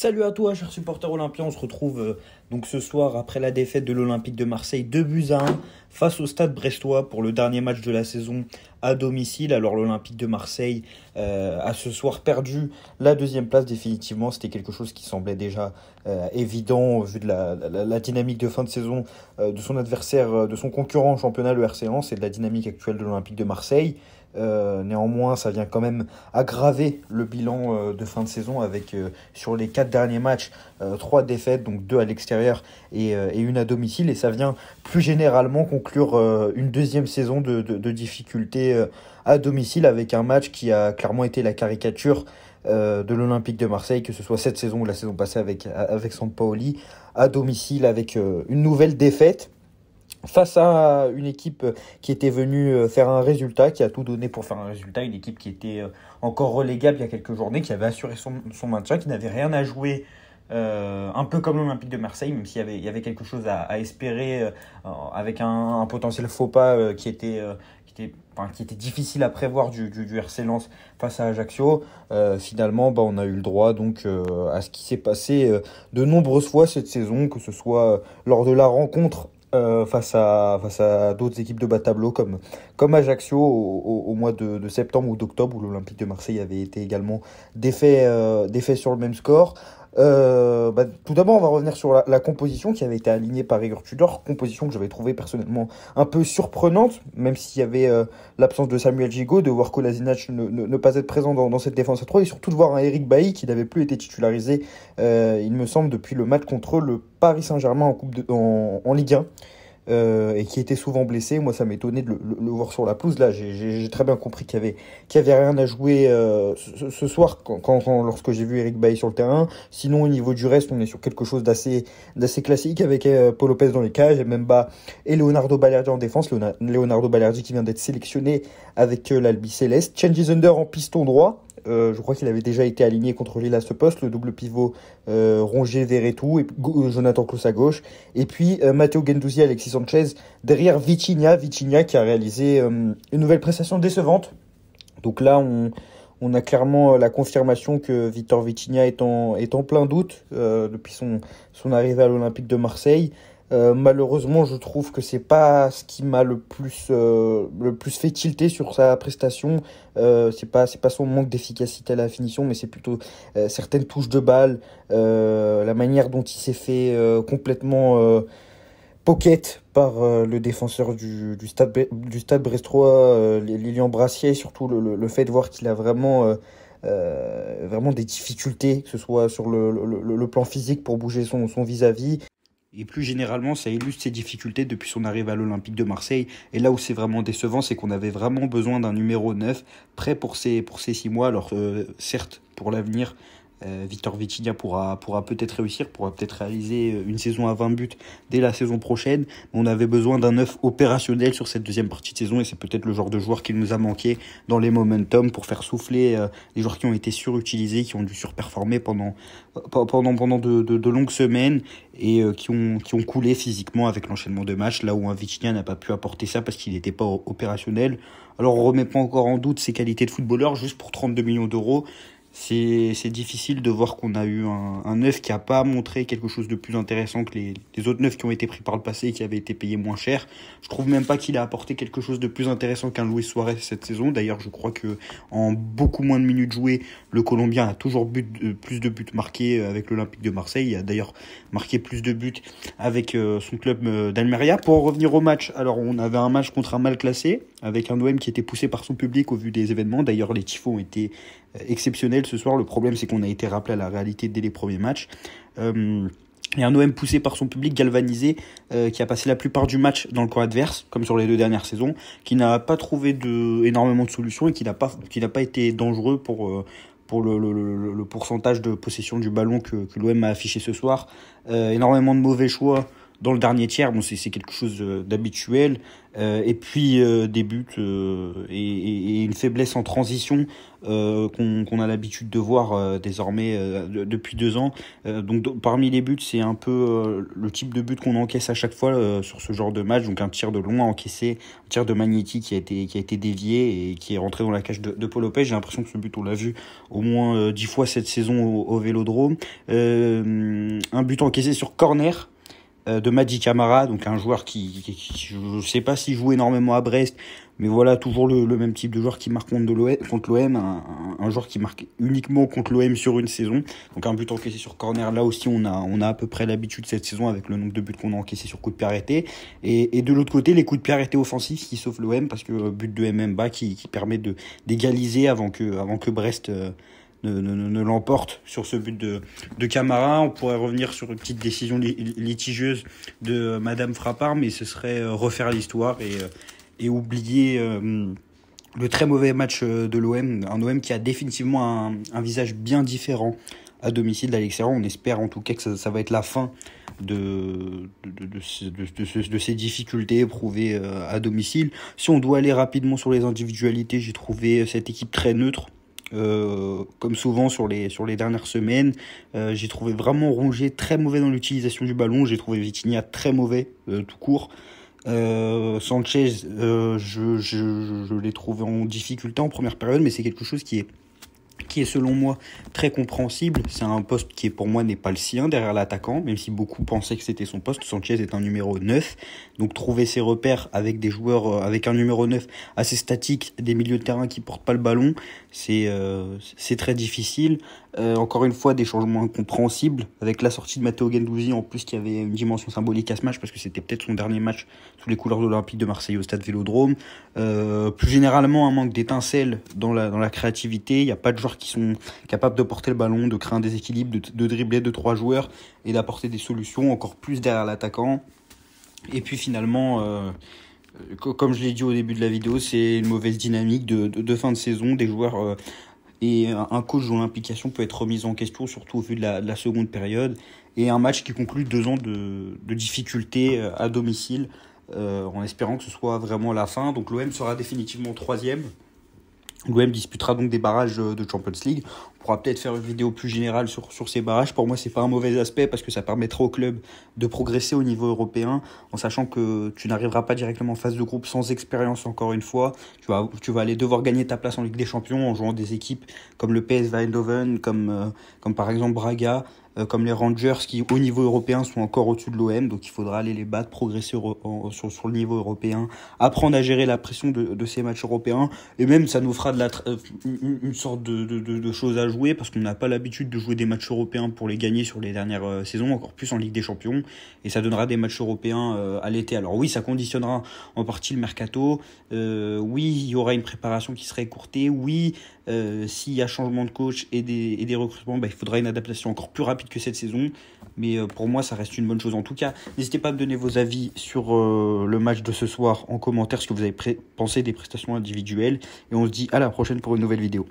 Salut à toi, chers supporters olympiens. On se retrouve donc ce soir après la défaite de l'Olympique de Marseille 2-1 face au Stade Brestois pour le dernier match de la saison à domicile. Alors l'Olympique de Marseille a ce soir perdu la deuxième place définitivement. C'était quelque chose qui semblait déjà évident vu de la dynamique de fin de saison de son adversaire, de son concurrent en championnat, le RC Lens, et de la dynamique actuelle de l'Olympique de Marseille. Néanmoins, ça vient quand même aggraver le bilan de fin de saison avec sur les 4 derniers matchs 3 défaites, donc 2 à l'extérieur et une à domicile. Et ça vient plus généralement conclure une deuxième saison de difficultés à domicile avec un match qui a clairement été la caricature de l'Olympique de Marseille, que ce soit cette saison ou la saison passée avec Sampaoli, à domicile avec une nouvelle défaite face à une équipe qui était venue faire un résultat, qui a tout donné pour faire un résultat, une équipe qui était encore relégable il y a quelques journées, qui avait assuré son maintien, qui n'avait rien à jouer, un peu comme l'Olympique de Marseille, même s'il y avait quelque chose à espérer, avec un potentiel faux pas qui était difficile à prévoir du RC Lens face à Ajaccio. Finalement, on a eu le droit donc à ce qui s'est passé de nombreuses fois cette saison, que ce soit lors de la rencontre face à d'autres équipes de bas de tableau comme Ajaccio au mois de septembre ou d'octobre, où l'Olympique de Marseille avait été également défait sur le même score. Tout d'abord, on va revenir sur la composition qui avait été alignée par Igor Tudor, composition que j'avais trouvée personnellement un peu surprenante, même s'il y avait l'absence de Samuel Gigot, de voir Kolasinac ne pas être présent dans cette défense à 3, et surtout de voir un Eric Bailly qui n'avait plus été titularisé, il me semble, depuis le match contre le Paris Saint-Germain en Ligue 1. Et qui était souvent blessé. Moi, ça m'étonnait de le voir sur la pelouse. Là, j'ai très bien compris qu'il y avait rien à jouer ce soir lorsque j'ai vu Eric Bailly sur le terrain. Sinon, au niveau du reste, on est sur quelque chose d'assez classique avec Paul Lopez dans les cages et Leonardo Balerdi en défense. Leonardo Balerdi qui vient d'être sélectionné avec l'Albi Céleste. Cengiz Under en piston droit. Je crois qu'il avait déjà été aligné contre Lille à ce poste, le double pivot Rongier, Verretou et Jonathan Klaus à gauche. Et puis Matteo Guendouzi, Alexis Sanchez derrière Vitinha qui a réalisé une nouvelle prestation décevante. Donc là, on a clairement la confirmation que Victor Vitinha est en plein doute depuis son arrivée à l'Olympique de Marseille. Malheureusement, je trouve que c'est pas ce qui m'a le plus fait tilter sur sa prestation. C'est pas son manque d'efficacité à la finition, mais c'est plutôt certaines touches de balle, la manière dont il s'est fait complètement pocket par le défenseur du stade brestois, Lilian Brassier. Surtout le fait de voir qu'il a vraiment des difficultés, que ce soit sur le plan physique pour bouger son vis-à-vis. Et plus généralement, ça illustre ses difficultés depuis son arrivée à l'Olympique de Marseille. Et là où c'est vraiment décevant, c'est qu'on avait vraiment besoin d'un numéro 9 prêt pour ces 6 mois. Alors certes, pour l'avenir, Victor Vitinha pourra peut-être réussir, pourra peut-être réaliser une saison à 20 buts dès la saison prochaine. Mais on avait besoin d'un 9 opérationnel sur cette deuxième partie de saison, et c'est peut-être le genre de joueur qui nous a manqué dans les momentum pour faire souffler les joueurs qui ont été surutilisés, qui ont dû surperformer pendant de longues semaines, et qui ont coulé physiquement avec l'enchaînement de matchs, là où un Vitinha n'a pas pu apporter ça parce qu'il n'était pas opérationnel. Alors on remet pas encore en doute ses qualités de footballeur, juste pour 32 millions d'euros. C'est difficile de voir qu'on a eu un neuf qui n'a pas montré quelque chose de plus intéressant que les autres neufs qui ont été pris par le passé et qui avaient été payés moins cher. Je trouve même pas qu'il a apporté quelque chose de plus intéressant qu'un Luis Suarez cette saison. D'ailleurs, je crois que en beaucoup moins de minutes jouées, le Colombien a toujours plus de buts marqués avec l'Olympique de Marseille. Il a d'ailleurs marqué plus de buts avec son club d'Almeria. Pour en revenir au match, alors on avait un match contre un mal classé, avec un OM qui était poussé par son public au vu des événements. D'ailleurs, les tifos ont été exceptionnels ce soir. Le problème, c'est qu'on a été rappelé à la réalité dès les premiers matchs. Et un OM poussé par son public, galvanisé, qui a passé la plupart du match dans le camp adverse, comme sur les 2 dernières saisons, qui n'a pas trouvé énormément de solutions et qui n'a pas été dangereux pour le pourcentage de possession du ballon que l'OM a affiché ce soir. Énormément de mauvais choix dans le dernier tiers. Bon, c'est quelque chose d'habituel. Et puis des buts et une faiblesse en transition qu'on a l'habitude de voir désormais depuis 2 ans. Donc parmi les buts, c'est un peu le type de but qu'on encaisse à chaque fois sur ce genre de match. Donc un tir de loin encaissé, un tir de Magnetti qui a été dévié et qui est rentré dans la cage de Paul Lopez. J'ai l'impression que ce but, on l'a vu au moins 10 fois cette saison au Vélodrome. Un but encaissé sur corner de Mady Camara, donc un joueur qui je sais pas s'il joue énormément à Brest, mais voilà, toujours le même type de joueur qui marque contre l'OM, un joueur qui marque uniquement contre l'OM sur une saison. Donc un but encaissé sur corner, là aussi on a à peu près l'habitude cette saison avec le nombre de buts qu'on a encaissés sur coup de pied arrêté. Et de l'autre côté, les coups de pied arrêtés offensifs qui sauvent l'OM, parce que but de Mbemba qui permet d'égaliser avant que Brest ne l'emporte sur ce but de Camara. On pourrait revenir sur une petite décision litigieuse de Madame Frappard, mais ce serait refaire l'histoire et oublier le très mauvais match de l'OM. Un OM qui a définitivement un visage bien différent à domicile d'Alexandre. On espère en tout cas que ça va être la fin de ces difficultés éprouvées à domicile. Si on doit aller rapidement sur les individualités, j'ai trouvé cette équipe très neutre. Comme souvent sur les dernières semaines, j'ai trouvé vraiment Rongier très mauvais dans l'utilisation du ballon. J'ai trouvé Vitinha très mauvais tout court. Sanchez, je l'ai trouvé en difficulté en première période, mais c'est quelque chose qui est selon moi très compréhensible. C'est un poste qui pour moi n'est pas le sien derrière l'attaquant, même si beaucoup pensaient que c'était son poste. Sanchez est un numéro 9, donc trouver ses repères avec des joueurs avec un numéro 9 assez statique, des milieux de terrain qui portent pas le ballon, c'est très difficile. Encore une fois, des changements incompréhensibles avec la sortie de Matteo Guendouzi, en plus qui avait une dimension symbolique à ce match parce que c'était peut-être son dernier match sous les couleurs de l'Olympique de Marseille au stade Vélodrome. Plus généralement, un manque d'étincelle dans la créativité. Il n'y a pas de joueurs qui sont capables de porter le ballon, de créer un déséquilibre, de dribbler 2-3 joueurs et d'apporter des solutions encore plus derrière l'attaquant. Et puis finalement, comme je l'ai dit au début de la vidéo, c'est une mauvaise dynamique de fin de saison, des joueurs et un coach dont l'implication peut être remise en question, surtout au vu de la seconde période, et un match qui conclut 2 ans de difficultés à domicile, en espérant que ce soit vraiment la fin. Donc l'OM sera définitivement 3e. L'OM disputera donc des barrages de Champions League. On pourra peut-être faire une vidéo plus générale sur ces barrages. Pour moi, c'est pas un mauvais aspect parce que ça permettra au club de progresser au niveau européen, en sachant que tu n'arriveras pas directement en phase de groupe sans expérience encore une fois. Tu vas aller devoir gagner ta place en Ligue des Champions en jouant des équipes comme le PSV Eindhoven, comme par exemple Braga, comme les Rangers qui au niveau européen sont encore au-dessus de l'OM, donc il faudra aller les battre, progresser sur le niveau européen, apprendre à gérer la pression de ces matchs européens, et même ça nous fera une sorte de choses à jouer, parce qu'on n'a pas l'habitude de jouer des matchs européens pour les gagner sur les dernières saisons, encore plus en Ligue des Champions, et ça donnera des matchs européens à l'été. Alors oui, ça conditionnera en partie le mercato, oui, il y aura une préparation qui sera écourtée, oui, s'il y a changement de coach et des recrutements, il faudra une adaptation encore plus rapide que cette saison, mais pour moi ça reste une bonne chose. En tout cas, n'hésitez pas à me donner vos avis sur le match de ce soir en commentaire, ce que vous avez pensé des prestations individuelles, et on se dit à la prochaine pour une nouvelle vidéo.